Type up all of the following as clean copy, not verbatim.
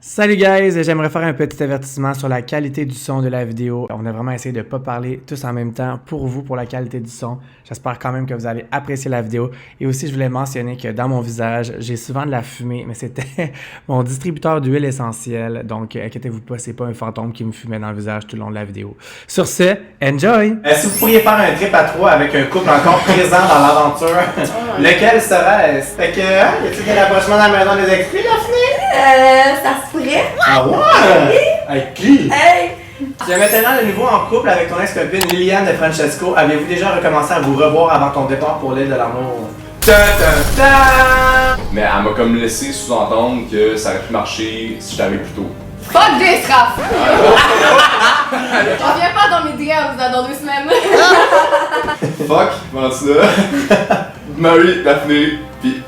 Salut guys, j'aimerais faire un petit avertissement sur la qualité du son de la vidéo. On a vraiment essayé de ne pas parler tous en même temps pour vous, pour la qualité du son. J'espère quand même que vous allez apprécier la vidéo. Et aussi, je voulais mentionner que dans mon visage, j'ai souvent de la fumée, mais c'était mon distributeur d'huile essentielle. Donc, inquiétez-vous pas, c'est pas un fantôme qui me fumait dans le visage tout le long de la vidéo. Sur ce, enjoy! Si vous pourriez faire un trip à trois avec un couple encore présent dans l'aventure, lequel serait-ce? Fait que, y a-t-il un rapprochement dans la maison des exclus, Daphné? Ça se pourrait. Ah ouais? Avec qui? Hey! Tu es maintenant de nouveau en couple avec ton ex-copine Liliane de Francesco. Avez-vous déjà recommencé à vous revoir avant ton départ pour l'île de l'amour? Ta-ta-ta! Mais elle m'a comme laissé sous-entendre que ça aurait pu marcher si j'avais plus tôt. Fuck this, Raph! On vient pas dans mes DMs là, dans 2 semaines. Fuck, Martina, Marie, Daphné, pis...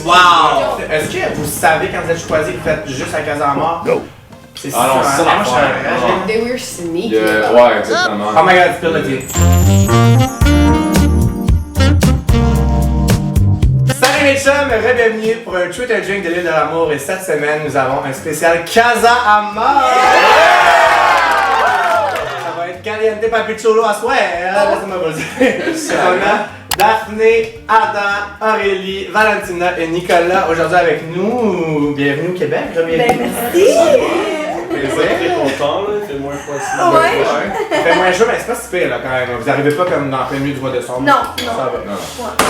Wow! Est-ce que vous savez quand vous êtes choisi, vous faites juste la case en mort? No. C'est Ah non, c'est ça moi, je suis l'affaire. They were sneaky. Ouais, exactement. Oh my god, spill the tea. Salut mes chums, bienvenue pour un Twitter Drink de l'île de l'amour et cette semaine nous avons un spécial Casa Amor! Ça va être caliente papichulo à soir, laissez-moi vous le dire. On a Daphné, Adam, Aurélie, Valentina et Nicolas aujourd'hui avec nous. Bienvenue au Québec, bienvenue. Ben merci! Très content, là, il fait moins froid ici. Il fait moins chaud, mais c'est pas si pire là quand même. Vous arrivez pas comme dans le plein milieu du mois de décembre. Non, Ça non. va. Non.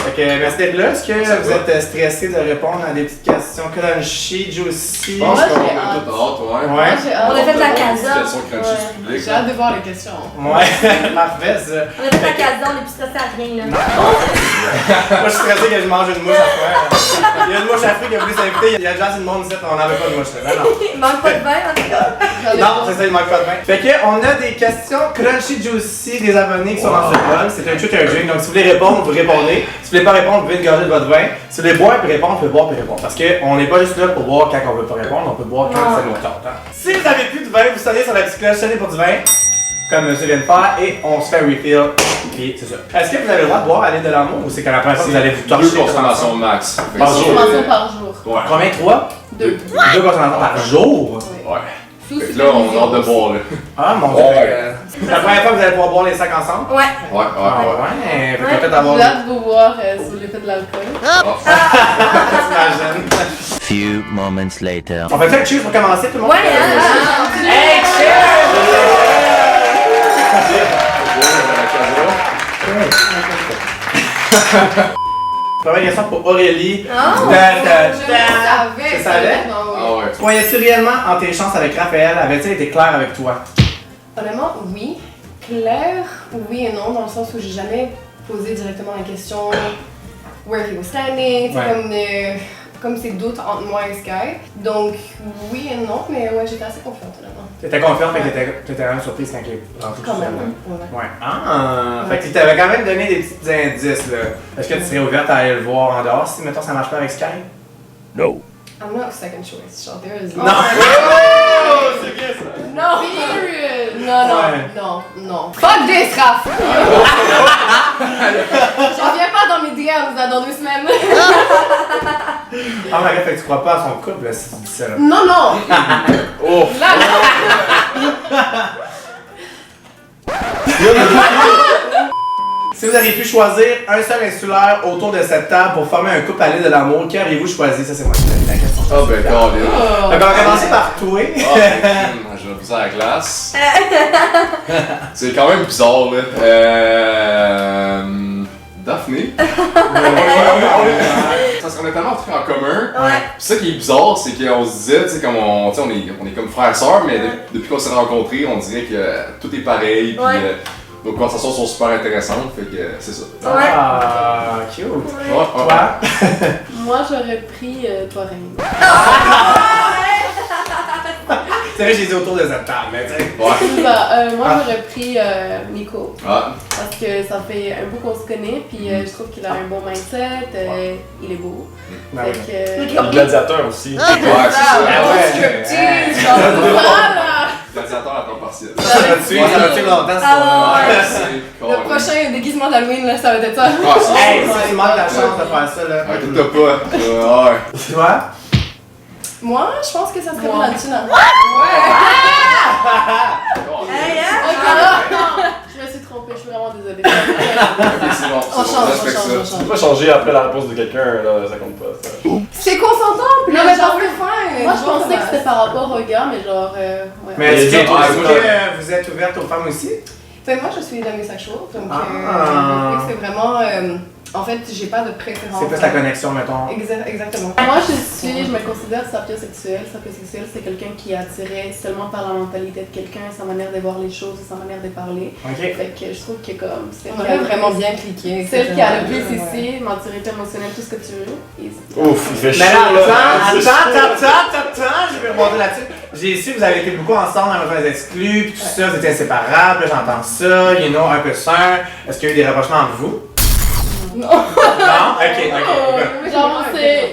Fait que merci d'être là. Est-ce que vous êtes stressé de répondre à des petites questions crunchy, juicy? Je pense Moi, qu'on j'ai a hâte. tout hâte, ouais. Ouais. J'ai hâte. On a fait la casa. Question crunchy du public. J'ai hâte de voir les questions. Ouais, parfait ça. On a fait la casa, on est plus stressé à rien là. Moi je suis stressé que je mange une mouche à soir. Il y a une mouche à fruits qui a voulu s'inviter. Il y a déjà assez de monde ici, on n'avait pas de mouche là. Non. Il manque pas de vin en tout cas. Non, c'est ça, il manque pas de vin. Fait que on a des questions crunchy juicy des abonnés qui sont dans ce blog. C'est un Twitter drink, donc si vous voulez répondre, vous répondez. Si vous voulez pas répondre, vous pouvez une gorgée de votre vin. Si vous voulez boire puis répondre, vous pouvez boire puis répondre. Parce qu'on n'est pas juste là pour boire quand on veut pas répondre, on peut boire quand Non. c'est notre temps. Si vous avez plus de vin, vous sonnez sur la petite cloche, sonnez pour du vin, comme monsieur vient de faire, et on se fait refill. Puis c'est ça. Est-ce que vous avez le droit de boire à l'île de l'amour ou c'est quand la première fois que vous allez vous torcher? 2 consommations max. Par jour. Consommation par jour. Ouais. Combien? 3? 2. 2 consommations par jour? Ouais. Sous Fait que là, on a hâte de boire, là. Ah mon dieu. Ouais. La première fois que vous allez pouvoir boire les 5 ensemble? Ouais. Ouais, ouais, ouais. Ouais, fait que Ouais. peut-être J'ai avoir. hâte de vous voir si j'ai fait de l'alcool. T'imagines. Few moments later. On fait un cheers pour commencer tout le monde? Ouais, hein? Hey, Première question pour Aurélie. Oh. Tu savais? Ah ouais. Croyais-tu réellement en tes chances avec Raphaël? Avait-il été clair avec toi? Honnêtement, oui. Claire, oui et non, dans le sens où j'ai jamais posé directement la question where he was standing, Ouais. comme ces doutes entre moi et Sky. Donc, oui et non, mais ouais, j'étais assez confiante honnêtement. T'étais confiante, mais t'étais vraiment surprise quand il est rentré. Quand même. justement. Ouais. Ouais. Ah! Fait que tu t'avais quand même donné des petits indices là. Est-ce que tu serais ouverte à aller le voir en dehors si, mettons, ça marche pas avec Sky? No. I'm not a second choice, genre, there is Non! no. Oh, c'est bien ça! Non, period. Non, non, Ouais. non, non. Fuck this, Raph! J'en viens pas dans mes DMs là, dans 2 semaines. Ah, mais fait que tu crois pas à son couple là, si tu dis ça là. Non, non! Oh! Là, non! Si vous auriez pu choisir un seul insulaire autour de cette table pour former un couple à l'île de l'amour, qui auriez-vous choisi? Ça, c'est moi qui ai la question. Ah ben, Colin. Oh. Fait qu'on va commencer par toi. Je vais pousser à la glace. C'est quand même bizarre, là. Daphné. Parce qu'on a tellement de trucs en commun. Ouais. Puis ça qui est bizarre, c'est qu'on se disait, tu sais, comme on est comme frères et sœurs, mais depuis qu'on s'est rencontrés, on dirait que tout est pareil. Puis Ouais. nos conversations sont super intéressantes, fait que c'est ça. Ouais. Ah, cute. Ouais, ouais. Toi? Moi, j'aurais pris toi, Rémi. C'est vrai, j'ai dit autour de cette table, mais tu sais. Ouais. Bah, moi, Ah. j'aurais pris Nico. Ah, Parce que ça fait un bout qu'on se connaît, puis je trouve qu'il a un bon mindset, il est beau. Ben Fait oui. que. Le gladiateur aussi. ouais, c'est ça. Ah ouais. Scripted, genre, voilà! Gladiateur à temps partiel. Ça va te suivre, ça va te suivre longtemps, ça. Ah ouais. C'est Le prochain déguisement d'Halloween, là, ça va être ça. Ah, c'est Hey, ça. si tu manques la chance de faire ça, là. Ouais, t'as pas. Ouais. Toi? Moi, je pense que ça serait Moi. Valentina. Hey, hein? Je me suis trompée, je suis vraiment désolée. Ok, c'est bon. On c'est bon, change, on respecte change, ça. on Tu change. peux pas changer après la réponse de quelqu'un, là, ça compte pas. Ça. C'est consentant, puis Non, non, mais mais genre, parce we're fine. Moi, je pensais que c'était par rapport au gars, mais genre. Ouais. Mais Il y a est-ce des que autres vous êtes ouverte aux femmes aussi? Fait que moi, je suis demisexual, donc Ah. c'est vraiment. En fait, j'ai pas de préférence. C'est plus la connexion, mettons. Exactement. Moi, je me considère sapiosexuel. Sapiosexuel, c'est quelqu'un qui est attiré seulement par la mentalité de quelqu'un, sa manière de voir les choses, sa manière de parler. Ok. Fait que je trouve que comme c'est On aurait vraiment bien cliqué. celle qui a le plus Ouais. ici, maturité émotionnelle, tout ce que tu veux. Et c'est- Ouf, il fait Mais chaud attends, là. attends, je vais rebondir là-dessus. J'ai su que vous avez été beaucoup ensemble dans les exclus, puis tout ça, vous étiez inséparables, là, j'entends ça, you know, un peu sœur. Est-ce qu'il y a eu des rapprochements entre vous? Non. Non? Ok. Genre,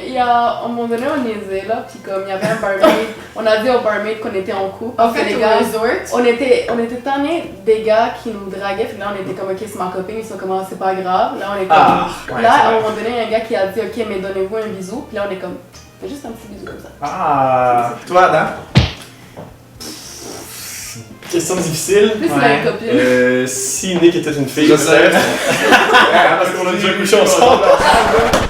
il y a à un moment donné, on niaisait là, puis comme il y avait un barmaid, on a dit au barmaid qu'on était en couple. En parce que fait, les au gars, resort. on était tannés des gars qui nous draguaient, puis là on était comme ok, c'est ma copine, ils sont comme ah, c'est pas grave. Là on est comme. Ah, ouais, là, c'est à un vrai. moment donné, il y a un gars qui a dit ok, mais donnez-vous un bisou, puis là on est comme. Fais juste un petit bisou comme ça. Ah, toi, Adam? Question difficile. Plus il a Ouais. une copine. Si Nick était une fille, Je sais. peut-être. Parce qu'on a déjà couché ensemble.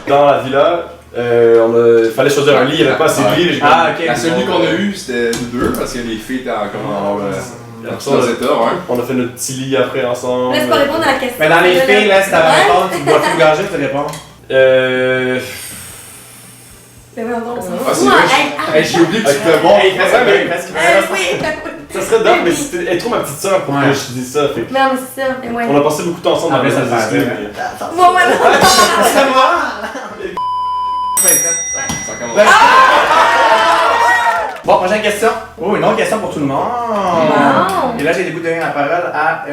Dans la villa, il fallait choisir un lit, il n'y avait pas assez de lit. Ah, ok. La seule nuit qu'on a eue, c'était nous deux, parce que les filles étaient encore dans les états, ouais. On a fait notre petit lit après ensemble. Laisse pas répondre à la question. Mais dans les filles, là, si t'avais à répondre, tu bois tout gorgé, tu réponds. Mais non, non, Ah, c'est vrai. Hey, j'ai oublié que tu étais bon. Hey, fais ça, mais- fais ce qu'il fait. Oui. Ça serait dingue, mais c'était elle est trop ma petite soeur pour Ouais. que je dise ça. Fait que Non, mais c'est ça. Mais ouais. on a passé beaucoup de temps ensemble Après, dans ça les le fait, exclus, ouais. mais- Bon, voilà. C'est moi? Ça commence. Bon, prochaine question. Oh, une autre question pour tout le monde. Wow. Et là, j'ai le goût de donner la parole à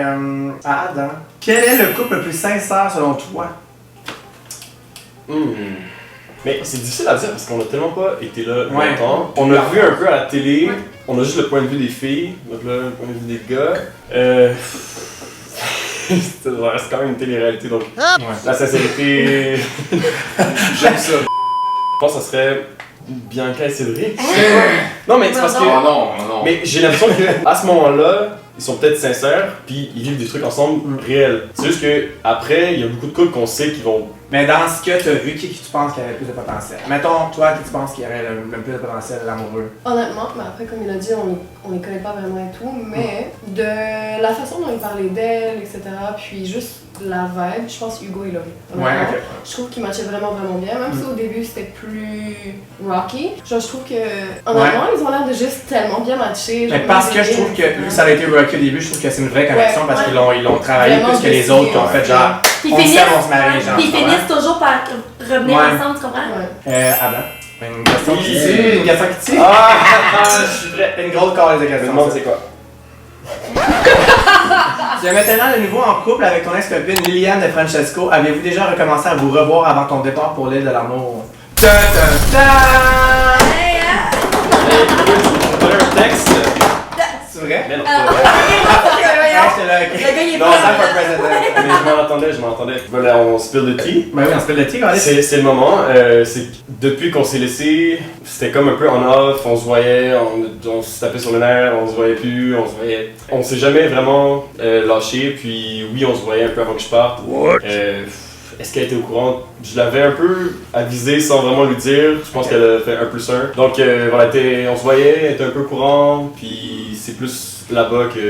Adam. Quel est le couple le plus sincère selon toi? Mais c'est difficile à dire parce qu'on a tellement pas été là Ouais. longtemps. On a vu un peu à la télé, on a juste le point de vue des filles, donc là, le point de vue des gars. Ça reste quand même une télé-réalité, donc la sincérité. J'aime ça. Je pense que ça serait Bianca et Cédric. Non, mais c'est parce que. Oh non, oh non. Mais j'ai l'impression qu'à ce moment-là, ils sont peut-être sincères, puis ils vivent des trucs ensemble réels. C'est juste que après, il y a beaucoup de couples qu'on sait qui vont. Mais dans ce que tu as vu, qui tu penses qu'il y avait le plus de potentiel? Mettons, toi, qui tu penses qu'il y aurait le plus de potentiel l'amoureux? Honnêtement, mais après, comme il a dit, on les connaît pas vraiment et tout, mais de la façon dont il parlait d'elle, etc., puis juste la vibe, je pense Hugo et Laurie. Honnêtement, ok. Je trouve qu'ils matchaient vraiment bien, même si au début c'était plus rocky. Genre, je trouve que, honnêtement, ils ont l'air de juste tellement bien matcher. Mais parce que je trouve que, vu que ça avait été rocky au début, je trouve que c'est une vraie connexion Ouais, parce ouais. qu'ils l'ont travaillé Vraiment plus que les dessiné, autres qui ont fait genre. Puis On finissent, s'aime, on se marie, genre. puis tu comprends? finissent toujours par revenir Ouais. ensemble, tu comprends? Ouais. Adam. Une question qui Oui. tue, une question qui tue. Je suis prêt. Une grosse call de Je me questions. demande c'est quoi. Tu es maintenant de nouveau en couple avec ton ex-copine Liliane de Francesco. Avez-vous déjà recommencé à vous revoir avant ton départ pour l'île de l'amour? Ta ta ta! Hey, hein? Je vais donner un texte. C'est vrai? Mais non, Ah, c'est vrai. Ouais, j'étais là, ok. Le gars, il est Non, pas. Time for president. Mais je m'en attendais. Voilà, on spill the tea. Ben oui, on se fait le tigre, allez. C'est le moment. C'est que depuis qu'on s'est laissé, c'était comme un peu en off. On se voyait, on se tapait sur le nerf, on se voyait plus, on se voyait. On s'est jamais vraiment lâché. Puis oui, on se voyait un peu avant que je parte. Est-ce qu'elle était au courant? Je l'avais un peu avisé sans vraiment lui dire. Je pense qu'elle a fait 1+1. Donc voilà, on se voyait, elle était un peu au courant. Puis c'est plus là-bas que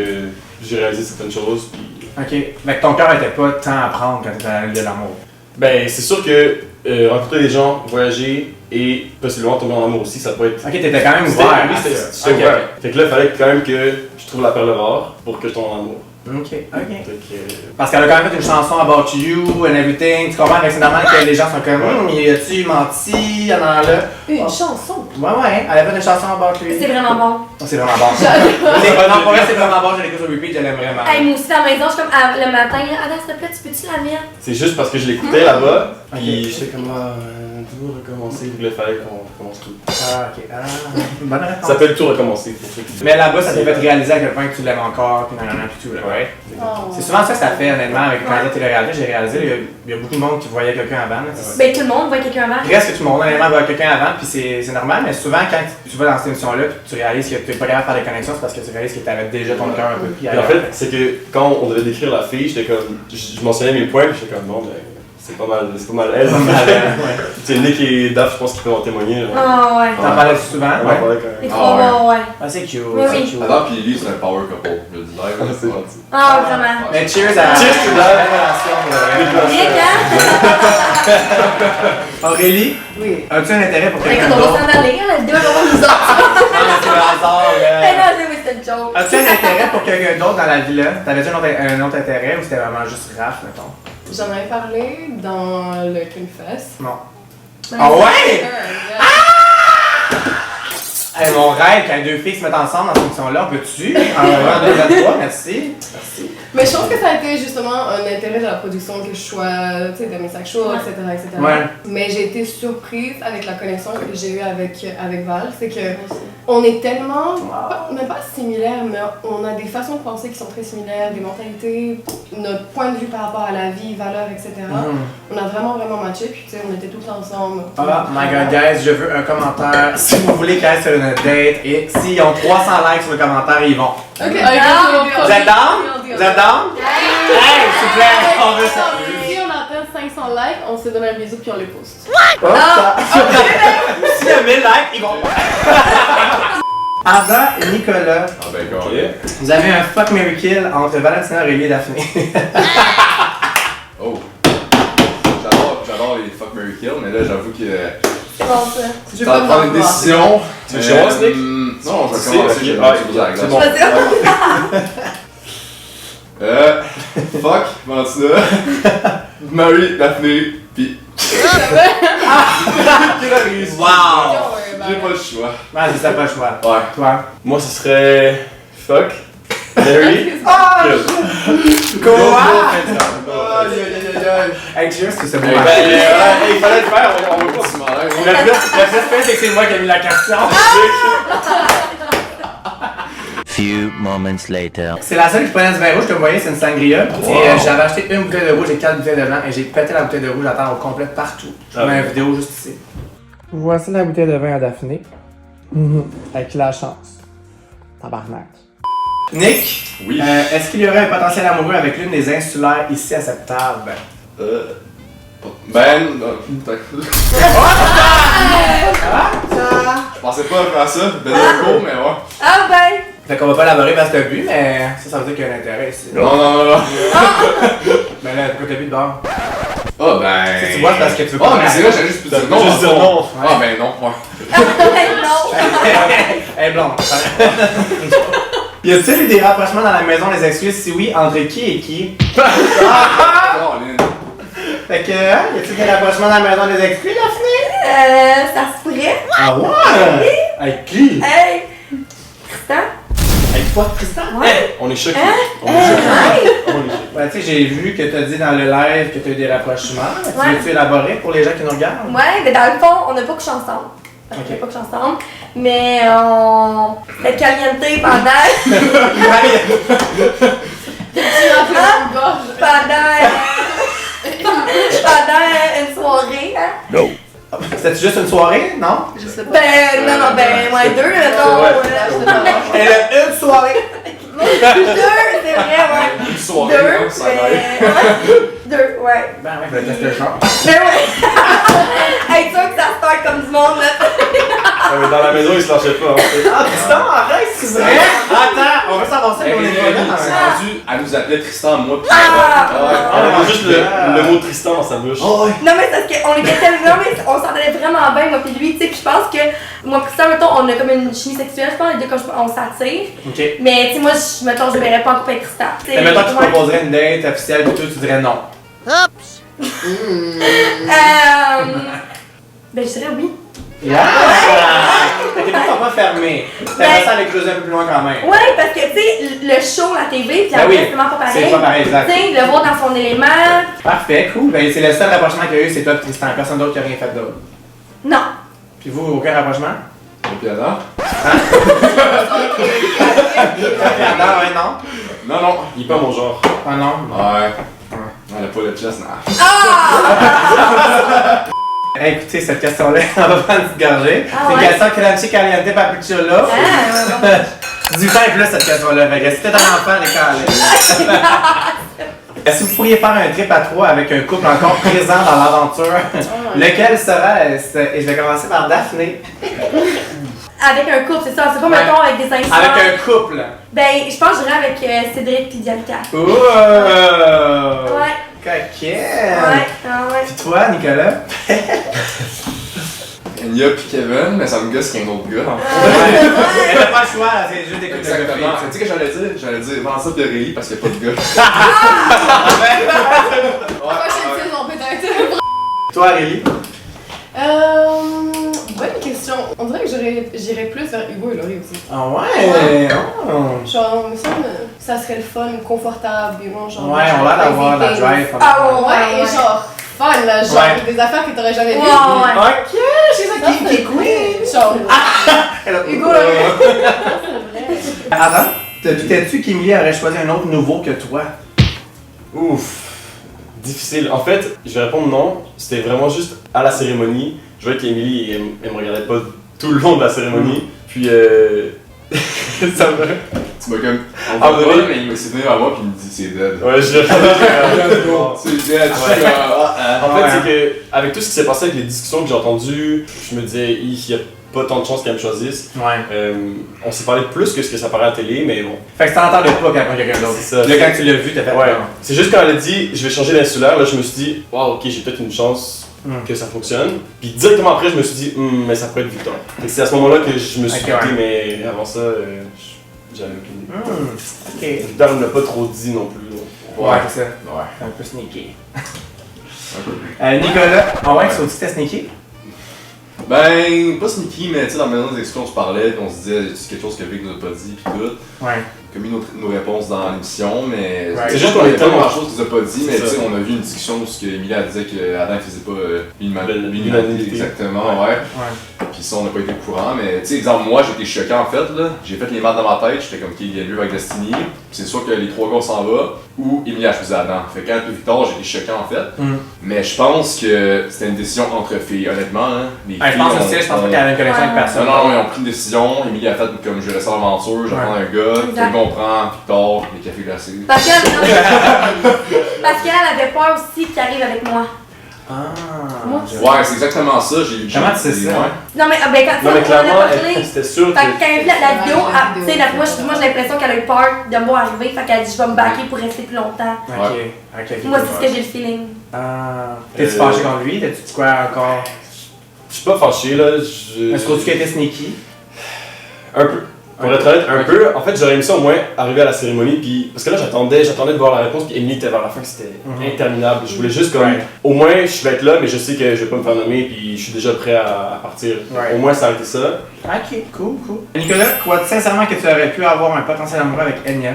j'ai réalisé certaines choses. Puis Ok. Fait que ton cœur était pas tant à prendre quand t'étais à l'île de l'amour. ben, c'est sûr que rencontrer des gens, voyager et possiblement tomber en amour aussi, ça peut être. Ok, t'étais quand même C'était- ouvert. oui, à c'était ça. c'était Ok, ouvert. Fait que là, il fallait quand même que je trouve la perle rare pour que je tombe en amour. Ok, ok. Fait que, Parce qu'elle a quand même fait une chanson About You and everything. Tu comprends? Fait que c'est normal que les gens sont comme, y a-tu menti? Y'en a là. Une chanson. Ouais, elle a fait une chanson About You. C'est vraiment bon. Oh, c'est vraiment bon. Non, pour vrai, c'est vraiment bon. Je l'écoute sur repeat, je l'aime vraiment. Hey, moi aussi, dans la maison, je suis comme le matin, là, Adam, s'il te plaît, tu peux-tu la mettre? c'est juste parce que je l'écoutais là-bas, Ok. puis j'étais comme, Tout recommencer, il voulait faire qu'on recommence tout. Ah, ok. Ah, bonne réponse. Ça s'appelle tout recommencer pour ceux qui Mais là-bas, ça t'est fait réaliser à quel point que tu l'aimes encore, puis nanana, puis tout, là, right? Oh. C'est souvent ça que ça fait, honnêtement, avec quand j'ai télé-réalité, j'ai réalisé, il y a beaucoup de monde qui voyait quelqu'un avant. Là, Ben, tout le monde voit quelqu'un avant. Presque tout le monde, honnêtement, voit quelqu'un avant, puis c'est normal, mais souvent, quand tu vas dans cette émission-là, puis tu réalises que tu n'es pas capable de faire des connexions, c'est parce que tu réalises que tu avais déjà ton cœur un peu pris en ailleurs. fait, c'est que quand on devait décrire la fille, j'étais comme. Je mentionnais mes points, puis j'étais comme, bon, ben, c'est pas mal elle. Tu sais, Nick et Daph, je pense qu'ils peuvent en témoigner. Genre. Ah, ouais. T'en parlais souvent? On en Ouais. parlait quand même. Les trois ouais. bons, ouais. Ah, c'est cute, Oui, c'est oui. cute. Adam pis Ellie, c'est un power couple. Je le dis live, là, c'est gentil. Ah, vraiment. Mais cheers à Cheers to that. la relation. Nick, hein? Aurélie, Oui. as-tu un intérêt pour Écoute, quelqu'un on va d'autre? s'en aller, hein, les deux, on va nous autres. Ah, c'est le hasard, Ben là. non, oui, c'était une joke. As-tu un intérêt pour quelqu'un d'autre dans la vie-là? T'avais-tu un autre intérêt ou c'était vraiment juste Raph, mettons? J'en avais parlé dans le Confess. Non. Ah ouais? Hey, mon rêve, quand deux filles se mettent ensemble dans cette émission-là, on peut-tu? En 2023, merci. Merci. Mais je pense que ça a été justement un intérêt de la production que je sois, tu sais, demisexual, etc., etc. Ouais. Mais j'ai été surprise avec la connexion que j'ai eue avec Val. C'est que on est tellement, même pas similaires, mais on a des façons de penser qui sont très similaires, des mentalités, notre point de vue par rapport à la vie, valeurs, etc. On a vraiment, vraiment matché. Puis tu sais, on était tous ensemble. Oh my god, guys, je veux un commentaire. Si vous voulez qu'elle aille sur une date et s'ils ont 300 likes sur le commentaire, ils vont. Ok, Vous êtes down? Vous êtes down? Hey, s'il vous plaît, on veut ça. Si on atteint 500 likes, on se donne un bisou puis on les poste. Oh, ça. S'il y a 1000 likes, ils vont. Ada et Nicolas, Ah ben, gars. Ok. vous avez un fuck Mary Kill entre Valentina, Aurélie et Daphné. Oh. J'adore les fuck, marry, kill, mais là, j'avoue que. C'est bon, ça. Tu vas prendre une décision. Tu veux que je commence, Nick? Non, je vais Si, commencer. ok. J'ai Ah, posé la glace. c'est bon. Fuck, Valentina, Marie, Daphné, pis. Wow! J'ai pas le choix. Vas-y, c'est pas le choix. Ouais. Toi? Moi, ce serait. Fuck. Mary. Ah! Kill. Quoi? Aïe aïe aïe aïe. Hey, cheers, c'est bon. Ben, il fallait le faire, on veut pas. Tu m'enlèves. Le plus fait, c'est que c'est moi qui ai mis la question. Few moments later. C'est la seule qui prenait du vin rouge que vous voyez, c'est une sangria. Et j'avais acheté une bouteille de rouge et 4 bouteilles de blanc et j'ai pété la bouteille de rouge à terre au complet partout. Je mets une vidéo juste ici. Voici la bouteille de vin à Daphné. Avec la chance. Tabarnak. Nick, Oui. est-ce qu'il y aurait un potentiel amoureux avec l'une des insulaires ici à cette table? Ben. Je pensais pas faire ça. Ben court, mais ouais. Ah, ben. Fait qu'on va pas élaborer parce que t'as bu, mais ça veut dire qu'il y a un intérêt ici. Non. Mais là, pourquoi t'as bu de bord? Ah ben. Si tu bois, c'est parce que tu veux Ah, pas. mais c'est là, j'ai juste pu dire non. Juste dire non. Ah, ben non, ouais. Non. Elle est blonde. Y a-t-il eu des rapprochements dans la maison des excuses? Si oui, entre qui et qui? Caroline. Fait que, hein, y a-t-il des rapprochements dans la maison des excuses, Daphné? Ça se pourrait. Ah ouais? Avec qui? Hey. Tristan? Avec toi, Tristan? Ouais. On est choqués. Hein? On est choqués. Ouais. On est choqués. Ouais, tu sais, j'ai vu que t'as dit dans le live que t'as eu des rapprochements. Tu Ouais. veux-tu élaborer pour les gens qui nous regardent? Ouais, mais dans le fond, on n'a pas couché ensemble. On n'a pas couché ensemble. Mais on. C'était caliente pendant. Pendant une soirée, hein? C'était juste une soirée, non? Je sais pas. Ben, non, ouais, deux, mettons. Elle a une soirée! Deux, c'est vrai, ouais. Une soirée, Deux, non, ça va. Deux, ouais. Ben ouais, je vais tester le char. Ben ouais. Hey, tu vois que ça start comme du monde, là. Ouais, mais dans la maison, ils se lâchaient pas. Hein. Ah, Tristan, arrête, c'est vrai! Attends, on va savoir ça, mais on est pas là. C'est rendu, elle nous appelait Tristan, moi, pis Ah! On avait juste le mot Tristan dans sa bouche. Oh, ouais. Non, mais c'est parce qu'on était tellement, mais on s'entendait vraiment bien, moi pis lui, tu sais, pis je pense que, moi pis ça, mettons, on a comme une chimie sexuelle, je pense, les deux, quand on s'attire. Ok. Mais, tu sais, moi, mettons, je verrais pas en couple avec Tristan. tu sais. Mais mettons que tu Ouais. proposerais une date officielle et tout, tu dirais non. Ben, je dirais oui. Yeah! Fait que t'es pas fermé. T'aimerais ça aller creuser un peu plus loin quand même. Ouais, parce que, tu sais, le show, la TV, pis Ben après, oui, c'est vraiment pas pareil. c'est pas pareil, exact. Tu sais, le voir dans son élément. Parfait, cool. Ben, c'est le seul rapprochement qu'il y a eu, c'est toi et Tristan. Personne d'autre qui a rien fait d'autre. Non. Puis vous, aucun rapprochement? Et puis alors? Fernand, ouais, non? Non, non. Il est pas mon genre. Ah non? Ouais. Elle a pas le chest, non. Hey, écoutez, cette question-là, on va prendre une petite gorgée. Ah C'est ouais? une question crunchy caliente papuchola. Ah, ouais. 18 ans et plus, cette question-là. Fait que si t'es un enfant, les calés. Est-ce que vous pourriez faire un trip à 3 avec un couple encore présent dans l'aventure? Lequel sera-ce? Et je vais commencer par Daphné. Avec un couple, c'est ça. C'est pas, mettons, avec des instants. Avec un couple. Ben, je pense que j'irais avec Cédric et Bianca. Ouh! Ouais. Coquette! Ouais. Puis toi, Nicolas? Enya pis Kevin, mais ça me gosse qu'il y ait un autre gars. Elle n'a pas le choix, là, c'est juste des couples de Exactement. filles. Tu sais que j'allais dire Vincent de Réli parce qu'il n'y a pas de gars. Prochaine saison, peut-être. Toi, Réli? Bonne question. On dirait que j'irais plus vers Hugo et Laurie aussi. Ah ouais? Oh. Genre, il me semble que ça serait le fun, confortable, genre. Ouais, on va l'avoir la drive. Ah Ouais, et genre fun, là, genre Ouais. des affaires que t'aurais jamais vues. Ouais. Ok, c'est ça qui est queen. Genre, Hugo, Laurie. Adam, te doutais-tu qu'Emilie aurait choisi un autre nouveau que toi? Ouf. Difficile. En fait, je vais répondre non. C'était vraiment juste à la cérémonie. Je voyais qu'Emily, elle me regardait pas tout le long de la cérémonie. Puis, ça me... Tu m'as comme. On Ah, va oui. pas, mais il s'est venu à moi pis il me dit c'est dead. Ouais, je C'est dead. En fait, c'est que, avec tout ce qui s'est passé avec les discussions que j'ai entendues, je me disais, il y a pas tant de chances qu'elle me choisisse. Ouais. On s'est parlé de plus que ce que ça paraît à la télé, mais bon. Fait que t'entendais pas qu'elle prend quelqu'un d'autre. C'est ça. Là, quand tu l'as vu, t'as fait Ouais. non. C'est juste quand elle a dit, je vais changer l'insulaire, là, je me suis dit, wow, ok, j'ai peut-être une chance que ça fonctionne. Puis directement après, je me suis dit, mais ça pourrait être Victor. Et c'est à ce moment-là que je me suis Ok, douté, ouais. mais avant ça, j'avais aucune idée. Ok. Victor ne l'a pas trop dit non plus. Donc. Ouais, c'est ça. Ouais. Un peu sneaky. Un peu. Nicolas, ah ouais, ça aussi c'était sneaky? Ben, pas sneaky, mais tu sais, dans la maison des excuses, on se parlait, puis on se disait, c'est quelque chose que Vic nous a pas dit, pis tout. Ouais. Comme mis nos réponses dans l'émission, mais Ouais. c'est juste qu'on qu'on avait est pas tellement- grand chose qu'ils nous a pas dit, mais C'est tu sais, ça. on a vu une discussion où Emilie elle disait qu'Adam faisait pas l'unanimité. L'unanimité. Exactement, ouais. Ouais. Puis ça, on n'a pas été au courant, mais tu sais, exemple, moi j'ai été choqué en fait, là. J'ai fait les maths dans ma tête, j'étais comme qui gagne avec Destiny. C'est sûr que les trois gars on s'en va, ou Emilie a choisi Adam. Fait quand elle Victor, j'ai été choqué en fait. Mais je pense que c'était une décision entre filles, honnêtement. Hein, les Ouais, je pense filles aussi, je pense ont- pas qu'elle avait une connexion avec personne. non, ils ont pris une décision. Emilie a fait comme je vais rester à l'aventure, je vais Ouais. prendre un gars, Exact. quelqu'un comprend, Victor, les cafés glacés. Parce qu'elle avait peur aussi qu'il arrive avec moi. Ah. Moi, je- Ouais, c'est exactement ça. Comment tu sais ça? Ouais. Non, mais ben, quand Non, mais on en a clairement, parlé. c'était sûr Fait que quand elle a vu la vidéo, Ouais, la tu vidéo. sais, moi j'ai l'impression qu'elle a eu peur de me voir arriver, fait qu'elle a dit je vais me baquer pour rester plus longtemps. Ok. Ok. Moi, c'est ce que j'ai le feeling. Ah. T'es-tu fâché contre lui? T'as-tu dit quoi encore? Je suis pas fâché là. Est-ce que tu étais sneaky? Un peu. Pour être honnête, un peu. En fait, j'aurais aimé ça au moins arriver à la cérémonie, puis parce que là, j'attendais de voir la réponse, puis Emily était vers la fin, c'était interminable. Je voulais juste comme, Ouais. au moins, je vais être là, mais je sais que je vais pas me faire nommer, puis je suis déjà prêt à partir. Ouais. Au moins, ça a été ça. Ok, cool. Nicolas, crois-tu sincèrement que tu aurais pu avoir un potentiel amoureux avec Enya?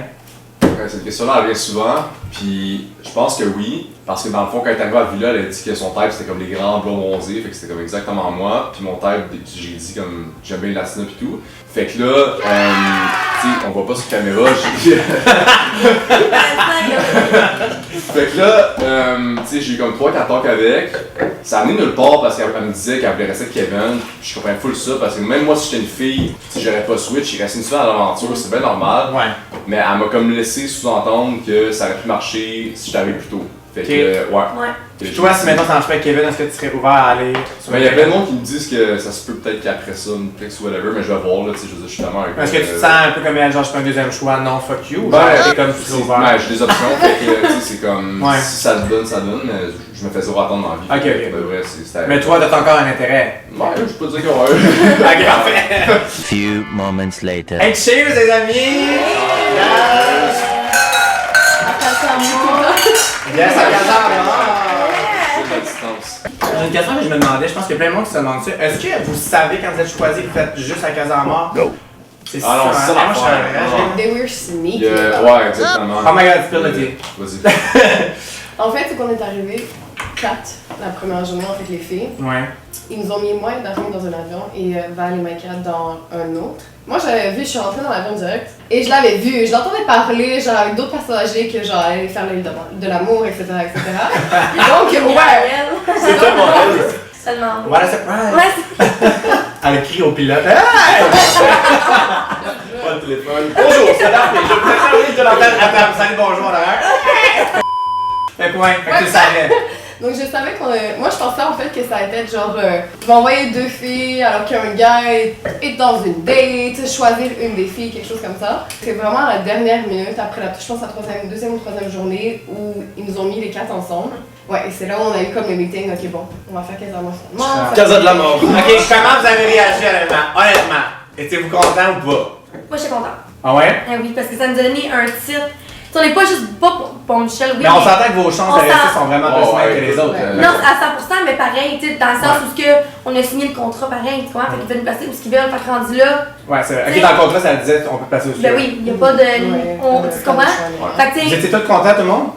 Ouais, cette question-là revient souvent, puis je pense que oui, parce que dans le fond, quand elle est arrivée à la villa, elle a dit que son type c'était comme les grands blonds bronzés, fait que c'était comme exactement moi, puis mon type, j'ai dit comme j'aime bien les latinos pis tout. Fait que là, tu sais, on voit pas sur caméra, j'ai. Fait que là, tu sais, j'ai eu comme 3-4 talks avec. Ça a amené nulle part parce qu'elle me disait qu'elle voulait rester avec Kevin. Je comprenais full ça parce que même moi, si j'étais une fille, si j'aurais pas switch, il restait une fois à l'aventure, c'est bien normal. Ouais. Mais elle m'a comme laissé sous-entendre que ça aurait pu marcher si j'étais arrivé plus tôt. Fait que, Ok. ouais. Ouais. Puis toi, si maintenant ça marche pas avec Kevin, est-ce que tu serais ouvert à aller sur Mais il y a plein de monde qui me disent que ça se peut peut-être qu'après ça, une flex ou whatever, mais je vais voir là, tu sais, je veux dire, je suis tellement un Est-ce que tu te sens un peu comme elle, genre je fais un deuxième choix, non fuck you, ou Ben, genre t'es comme tu serais ouvert? Ouais, j'ai des options, fait que, tu sais, c'est comme, Ouais. si ça te donne, ça donne, mais je me fais zéro attendre dans la vie. Ok, Fait que, ok. de vrai, c'était... Mais toi, t'as encore un intérêt. Ouais, je peux dire que ouais. Ok, parfait. Few moments later. Hey, cheers les amis! Yes, à 14h. C'est la distance. J'ai une question que je me demandais, je pense qu'il y a plein de monde qui se demande ça. Est-ce que vous savez quand vous êtes choisi, vous faites juste à Casamar? Non. C'est Ah non, c'est ça hein? Moi, je l'affaire. savais. They were sneaky. Ouais, exactement. Oh my god, spill the tea. Vas-y. En fait, c'est qu'on est arrivé 4 la première journée, en fait, les filles. Ouais. Ils nous ont mis moi et Daphne dans un avion et Val et Maïka dans un autre. Moi, j'avais vu, je suis rentrée dans l'avion direct et je l'avais vu, je l'entendais parler, genre avec d'autres passagers que genre allaient faire l'île de l'amour, etc., etc. Donc, ouais, C'est tellement elle. Tellement. What a surprise! Ouais, Elle crie au pilote. Hey! Pas le téléphone. Bonjour, c'est Daphne, je préfère de l'antenne. Attends, salut, bonjour, derrière. Fait que ouais, tu le savais. Donc je savais qu'on... Moi je pensais en fait que ça allait être genre... je vais envoyer 2 filles alors qu'un gars est dans une date, choisir une des filles, quelque chose comme ça. C'est vraiment à la dernière minute, après je pense la deuxième ou troisième journée, où ils nous ont mis les 4 ensemble. Ouais, et c'est là où on a eu comme le meeting, ok bon, on va faire Casa Amor. Casa de la mort. Ok, comment vous avez réagi honnêtement? Étiez-vous content ou pas? moi j'étais contente. Ah ouais? Ah oui, parce que ça nous a donné un titre. On n'est pas juste pas pour Michel, oui. Mais on s'entend que vos chances On de rester s'en- sont vraiment Oh, plus semaines ouais, que les écoute, autres. Non, à 100%, mais pareil, tu sais, dans le sens où on a signé le contrat pareil, tu vois, fait qu'ils veulent nous placer où ce qu'ils veulent, fait que rendu là, Ouais, c'est vrai. Ok, dans le contrat, ça disait on peut passer au ben oui, il n'y a pas de. Tu comprends? Ouais. Fait que tu Vous sais, étiez tous contents, tout le monde?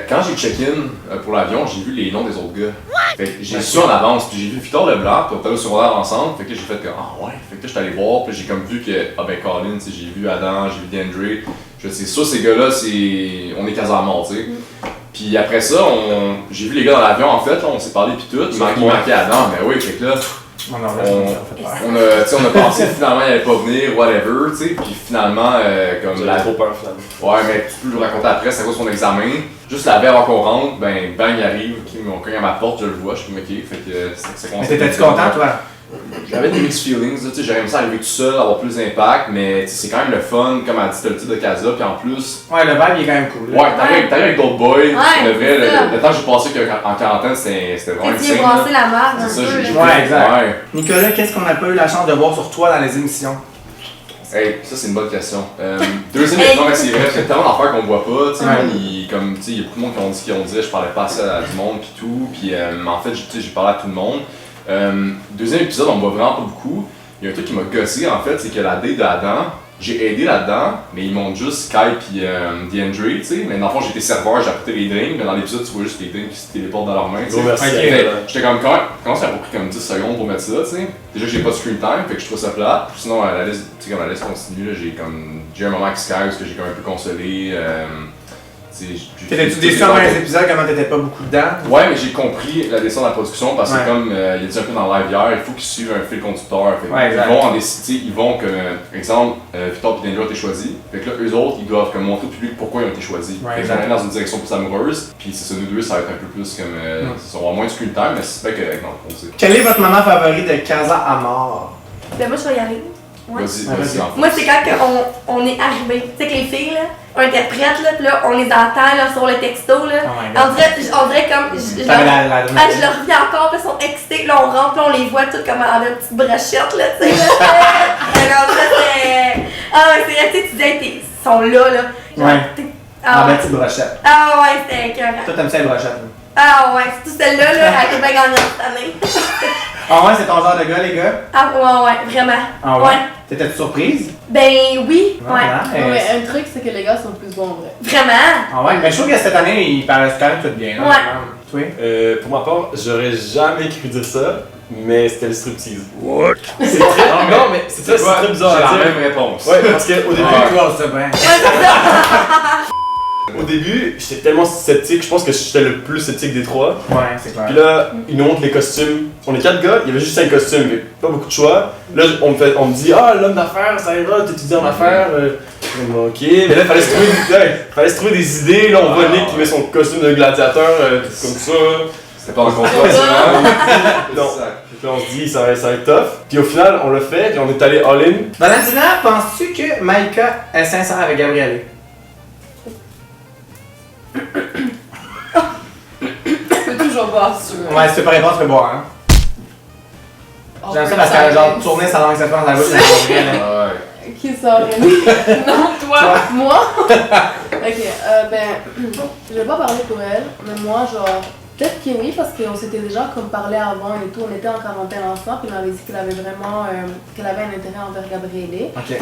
Quand j'ai check-in pour l'avion, j'ai vu les noms des autres gars. Fait que j'ai su en avance, puis j'ai vu Victor Leblanc, puis on était au secondaire ensemble, fait que j'ai fait que ah ouais, fait que là j'étais allé voir, puis j'ai comme vu que ah ben Colin, tu sais, j'ai vu Adam, j'ai vu DeAndre, je sais ça ces gars-là, on est Casa Amor, tu sais. Puis après ça, j'ai vu les gars dans l'avion en fait, là, on s'est parlé puis tout, il manquait Adam, mais oui, fait que là On on a pensé que finalement il allait pas venir, whatever, tu sais, puis finalement comme J'avais trop peur finalement. Ouais, mais tu peux le raconter après, c'est à cause de son examen. Juste la veille avant qu'on rentre, ben bang, il arrive, on cogne à ma porte, je le vois, je suis comme ok, fait que c'est Mais t'étais-tu content, toi? J'avais des mixed feelings, tu sais, j'aurais aimé ça arriver tout seul, avoir plus d'impact, mais tu sais, c'est quand même le fun, comme elle dit, t'as le titre de Casa, puis en plus. Ouais, le vibe il est quand même cool. Ouais, t'arrives avec d'autres boys, Ouais, le vrai, c'est ça. le temps que j'ai passé en quarantaine, c'était vraiment tu viens insane. brasser la marde un C'est ça, peu. j'ai là. Ouais, exact. Ouais. Nicolas, qu'est-ce qu'on n'a pas eu la chance de voir sur toi dans les émissions? Hey, ça c'est une bonne question. Deuxième Hey. non mais c'est vrai, il y a tellement d'affaires qu'on voit pas, tu sais, Ouais. comme tu sais, il y a beaucoup de monde qui ont dit je parlais pas assez à du monde pis tout, puis en fait j'ai parlé à tout le monde. Deuxième épisode, on me voit vraiment pas beaucoup. Il y a un truc qui m'a gossé en fait, c'est que la date d'Adam, j'ai aidé là-dedans, mais ils montrent juste Sky pis DeAndre, tu sais, mais dans le fond j'étais serveur, j'ai apporté les drinks, mais dans l'épisode tu vois juste les drinks qui se téléportent dans leurs mains, tu sais. Gros merci. Ok. Fait que j'étais comme comment ça a pris comme 10 secondes pour mettre ça, tu sais. Déjà que j'ai pas de screen time, fait que je trouve ça plate. Puis sinon la liste, tu sais comme la liste continue, là, j'ai un moment avec Sky parce que j'ai comme un peu consolé. T'étais-tu déçu avant les épisodes, comment t'étais pas beaucoup dedans? Ouais, mais j'ai compris la descente de la production parce que Ouais. comme il a dit un peu dans le live hier, il faut qu'ils suivent un fil conducteur. Fait que Ouais, exact. ils vont en décider, ils vont que, exemple, Victor et Danger ont été choisis. Fait que là, eux autres, ils doivent comme montrer au public pourquoi ils ont été choisis. Ouais, Fait que exact. j'en ai dans une direction plus amoureuse, puis c'est ça, nous deux, ça va être un peu plus comme. Ça va avoir moins de screen time, mais c'est pas que. Non, on sait. Quel est votre moment favori de Casa Amor? Ben moi je vais y aller. Ouais. Vas-y, Ouais, vas-y, vas-y. en Moi, c'est quand on est arrivé. Tu sais que les filles, là, on était prêtes, là, pis là, on les entend, là, sur le texto, là. Oh my God. On dirait comme. Je T'avais leur je leur reviens encore, pis ils sont excités, là, on rentre, là, on les voit toutes comme avec une petite brochette, là, tu sais, là. Alors, ça, c'est. Ah, ouais, c'est vrai, tu sais, tu disais, ils sont là, là. Genre, Ouais. t'es- Ah, Ah, ben ouais. petite brochette. Ah, ouais, c'était écœurant. Toi, t'aimes ça les brochettes? hein? Ah, ouais, surtout celle-là, là, elle était bien gagnante cette année. Ah ouais, c'est ton genre de gars, les gars? Ah, ouais, vraiment. Ah ouais? T'étais-tu surprise? Ben oui, ouais. Voilà. Ouais, un truc, c'est que les gars sont plus bons en vrai. Vraiment. Ah ouais, mais je trouve que cette année, ils paraissent quand même tout bien. Là, Ouais. Toi? Pour ma part, j'aurais jamais cru dire ça, mais c'était le striptease. What? C'est très. Non, mais c'est très bizarre J'ai à la dire. même réponse. Ouais, parce qu'au début, Close ça, ben. Ouais, c'est ça. au début, j'étais tellement sceptique, je pense que j'étais le plus sceptique des trois. Ouais, c'est clair. Puis là, ils nous montrent les costumes. On est 4 gars, il y avait juste 5 costumes, mais pas beaucoup de choix. Là, on me dit, ah, l'homme d'affaires, ça ira, t'étudies en affaires. Ok, mais là, il fallait se trouver des idées. Là, on voit Nick qui met son costume de gladiateur, comme ça. C'était pas en contrat, ça, hein? Non. Puis là, on se dit, ça va être tough. Puis au final, on l'a fait, puis on est allé all-in. Valentina, penses-tu que Maïka est sincère avec Gabrielle? Je peux toujours boire si tu veux. Ouais, si tu peux pas répondre, tu peux boire, hein. J'aime ça parce qu'elle a genre tourné sa langue cette fois dans la bouche de Gabrielle. hein. Ouais. Qui sort Non, toi. Moi? Ok, ben, je vais pas parler pour elle, mais moi, genre, peut-être que oui, parce qu'on s'était déjà comme parlé avant et tout, on était en quarantaine ensemble, puis on avait dit qu'elle avait vraiment, qu'elle avait un intérêt envers Gabrielle. Ok.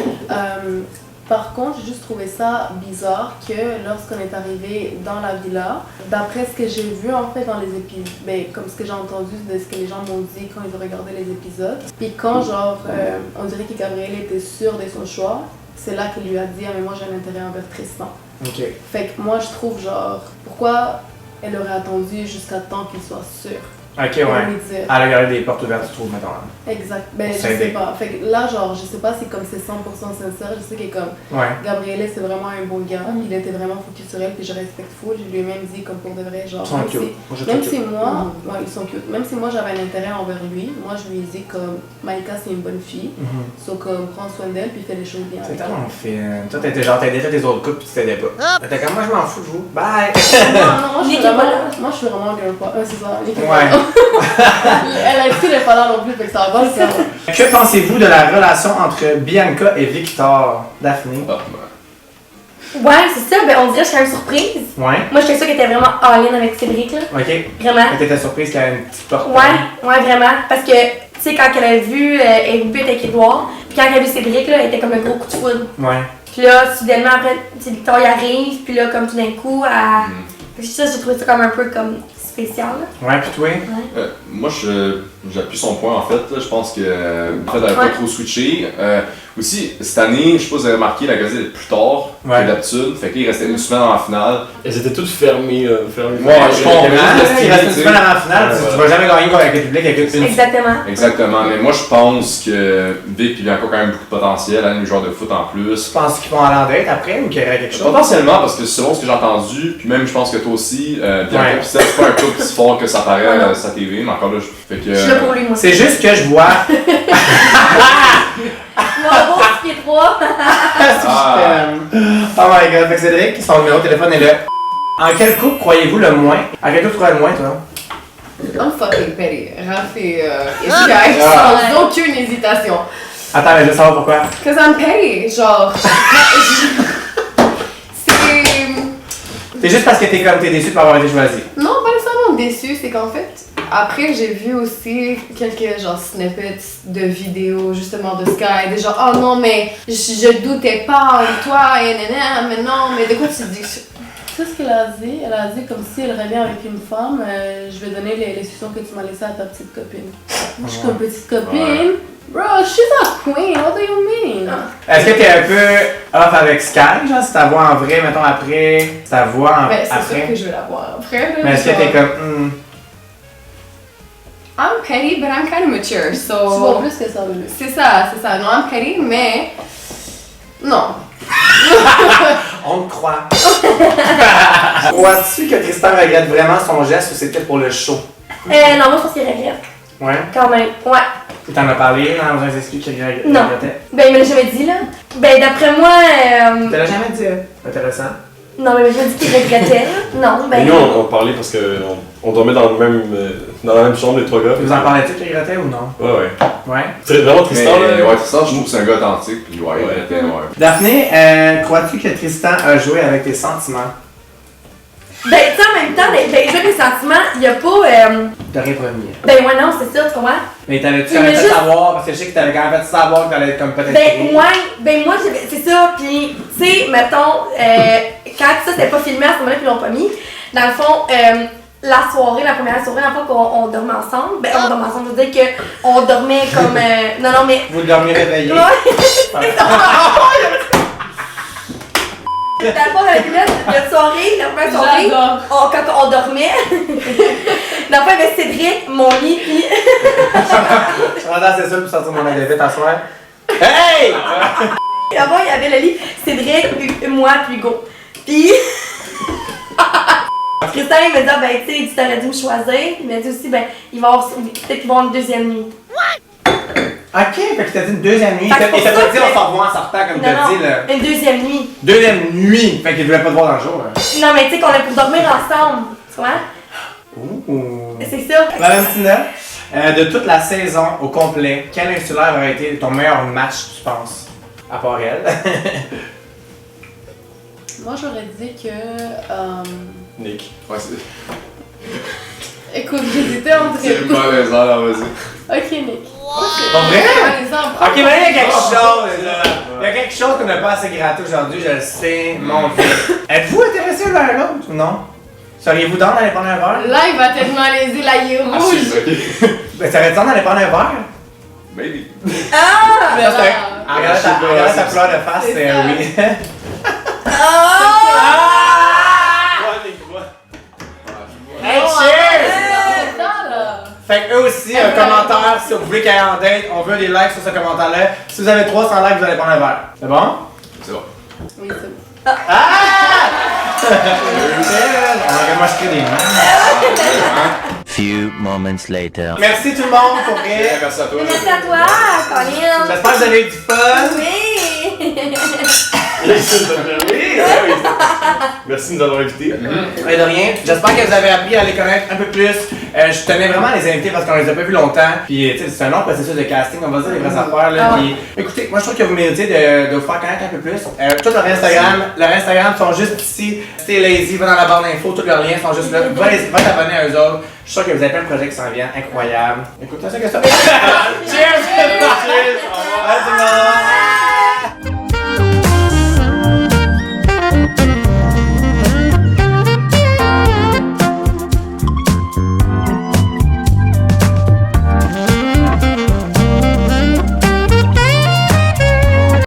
par contre, j'ai juste trouvé ça bizarre que lorsqu'on est arrivé dans la villa, d'après ce que j'ai vu en fait dans les épisodes, ben, comme ce que j'ai entendu de ce que les gens m'ont dit quand ils ont regardé les épisodes, puis quand genre on dirait que Gabriel était sûr de son choix, c'est là qu'il lui a dit « Ah mais moi j'ai un intérêt envers Tristan ». Ok. Fait que moi je trouve genre, pourquoi elle aurait attendu jusqu'à temps qu'il soit sûr? Ok, Pour ouais. lui dire. Elle a gardé des portes ouvertes, tu trouves, maintenant. Exact. Ben, je Ça a sais été. pas. Fait que là, genre, je sais pas si comme c'est 100% sincère. Je sais que comme Ouais. Gabriel, c'est vraiment un bon gars. Il était vraiment focus sur elle, puis je respecte full. Je lui ai même dit, comme pour de vrai, genre. Ils sont Même cute. si, Moi, je même trouve si cute. moi, ouais, ils sont cute. Même si moi j'avais un intérêt envers lui, moi je lui ai dit comme Maïka c'est une bonne fille. So comme prends soin d'elle, puis fais les choses bien. C'est avec elle. tellement fine. Toi, t'étais genre, t'aidais tes autres couples, puis tu t'aidais pas. T'étais comme, moi, je m'en fous, je vous. Bye! Non, moi je suis Nick est pas là. vraiment, moi je suis vraiment girl power. C'est ça. Nick est Ouais. pas là. Elle a dit qu'elle est pas là non plus, fait que ça va pas le faire. Que pensez-vous de la relation entre Bianca et Victor, Daphné? Ah, Ouais, c'est ça, ben on dirait que je suis quand même surprise. Ouais. Moi, j'étais sûre qu'elle était vraiment all-in avec Cédric, là. Ok. Vraiment. T'étais surprise qu'il y avait une petite porte. Ouais, vraiment. Parce que, tu sais, quand elle a vu, elle est but avec Edouard, puis quand elle a vu Cédric, là, elle était comme un gros coup de foudre. Ouais. Puis là, soudainement, après, tu sais, Victor il arrive, puis là, comme tout d'un coup, elle. Ça, j'ai trouvé ça comme un peu comme spécial, là. Ouais, puis toi? moi, j'appuie son point en fait. Là. Je pense que en fait, elle n'avait pas trop switché. Aussi, cette année, je sais pas si vous avez remarqué, la Gazette est plus tard que d'habitude. Fait qu'il restait une semaine en finale. Elles étaient toutes fermées. fermées. Ouais, je comprends. Il y avait juste Il reste une semaine avant la finale, Ouais, tu vas jamais gagner avec le public avec une. Exactement. Exactement. Mais moi, je pense que Vic et Bianca ont quand même beaucoup de potentiel. Hein, les joueurs de foot en plus. Tu penses qu'ils vont aller en date après ou qu'il y aurait quelque chose? Potentiellement, parce que selon ce que j'ai entendu, puis même je pense que toi aussi, Bianca et Steph, c'est pas un couple si fort que ça paraît à sa TV, mais encore là, fait que. Je suis là pour lui, moi. C'est juste que je vois. Moi, bon, 6 pieds 3. Oh my god, fait que Cédric, son numéro de téléphone est là. En quel couple croyez-vous le moins? En quel couple tu crois le moins, toi? I'm fucking petty. Raph et Sky, sans aucune hésitation. Attends, mais je veux savoir pourquoi. Cause I'm petty, genre. C'est. C'est juste parce que t'es déçu de pas avoir été choisi. Non, pas nécessairement déçu, c'est qu'en fait, après j'ai vu aussi quelques genre snippets de vidéos justement de Sky, des genre oh non mais je doutais pas en toi et nanana, mais non, mais de quoi tu dis? Tu sais ce qu'elle a dit? Elle a dit comme si elle revient avec une femme, je vais donner les suçons que tu m'as laissées à ta petite copine. Moi je suis comme petite copine. Bro, she's a queen, what do you mean? Est-ce que t'es un peu off avec Sky, genre, si ta voix en vrai, mettons après, si ta voix en Ben, c'est sûr après? que je vais la voir après. Mais est-ce que t'es comme, I'm petty, but I'm kind of mature, Tu vois so. plus que ça, bébé. C'est ça. Non, I'm petty, mais. Non. On te croit. Crois-tu que Tristan regrette vraiment son geste ou c'était pour le show? Non, moi, je pense qu'il regrette. Ouais. Quand même. Ouais. Tu t'en as parlé dans un excuses qu'il regrettait? Non. Ben, il me l'a jamais dit, là. Ben, d'après moi. Tu l'as jamais dit, intéressant. Non, mais il m'a jamais dit qu'il regrettait, là. Non, Mais ben. nous, on parlait parce qu'on dormait dans la même chambre, les trois gars. Vous en parlez-tu qu'il regrettait ou non? Ouais. Ouais. C'est vraiment Mais Tristan, là. ouais, Tristan, je trouve que c'est un gars authentique, puis ouais, il était, ouais. Daphné, crois-tu que Tristan a joué avec tes sentiments? Ben, tu sais, en même temps, ben, jouer des sentiments, il y a pas. T'as rien promis. Ben, ouais, non, c'est ça, tu comprends? Mais t'avais-tu Il quand même m'a fait juste- savoir, parce que je sais que t'avais quand même fait savoir que t'allais être comme peut-être. Ben, ouais, ben, moi, c'est ça, pis, tu sais, mettons, quand ça, c'était pas filmé à ce moment-là, puis ils l'ont pas mis, dans le fond, la soirée, la première soirée, dans le fond, qu'on dormait ensemble, ben, on dormait ensemble, je veux dire qu'on dormait comme. Non, mais. Vous dormiez réveillé. Ouais. Dans le fond, avec la soirée, la première soirée, quand on dormait, dans le fond, il y avait Cédric, mon lit, pis. Je suis rendu assez seul pour sortir mon aide vite à soir. Hey! Avant, il y avait le lit, Cédric, moi, puis Hugo. Puis. Tristan, il m'a dit, ah, ben, tu sais, tu t'aurais dû me choisir. Il m'a dit aussi, ben, peut-être qu'il va avoir une deuxième nuit. Ok, fait que t'as dit une deuxième nuit. Fait que Et t'as pour pas ça dit que- on s'en revoit en sortant comme Non, t'as non, dit là. une deuxième nuit. Deuxième nuit! Fait qu'il voulait pas te voir dans le jour. Là. Non, mais tu sais, qu'on a pour dormir ensemble. Tu vois? Ouh! C'est ça. Madame Tina, de toute la saison au complet, quel insulaire aurait été ton meilleur match, tu penses? À part elle. Moi j'aurais dit que. Nick. Ouais, c'est. Écoute, j'hésitais entre. C'est le malaisant, là, vas-y. Ok, Nick. Pas vrai? Par exemple, Ok, mais il y a quelque chose là. Il y a quelque chose qu'on n'a pas assez gratté aujourd'hui, je le sais, mon Dieu. Êtes-vous intéressés l'un à l'autre ou non? Seriez-vous dans d'aller prendre un verre? Là, il va tellement léser la gueule Ah, rouge. si, ok. Ben, serais-tu dans d'aller prendre un verre? Maybe. Ah! Mais Ça, c'est là, un- regarde ta fleur de face, C'est c'est ça. un oui. Hey, non, cheers! c'est ça, là. Fait que eux aussi, un commentaire, si vous voulez qu'il y ait en date, on veut des likes sur ce commentaire-là. Si vous avez 300 likes, vous allez prendre un verre. C'est bon? C'est bon. Oui, c'est bon. Moi, je crée des mains. Few moments later. Merci tout le monde pour rire. Merci à toi. Merci à toi, Colin. J'espère que vous avez eu du fun. Oui! Oui, Merci de nous avoir invités. Et de rien. J'espère que vous avez appris à les connaître un peu plus. Je tenais vraiment à les inviter parce qu'on les a pas vus longtemps. Puis, tu sais, c'est un long processus de casting, on va dire les vraies affaires. Là. Ah ouais. Puis, écoutez, moi je trouve que vous méritez de vous faire connaître un peu plus. Tout leur Instagram sont juste ici. Stay lazy, va dans la barre d'infos, tous leurs liens sont juste là. Va t'abonner à eux autres. Je suis sûr que vous avez plein de projets qui s'en viennent incroyables. Écoute, ça que ça. Cheers! Cheers! Au revoir. Bye tout le monde!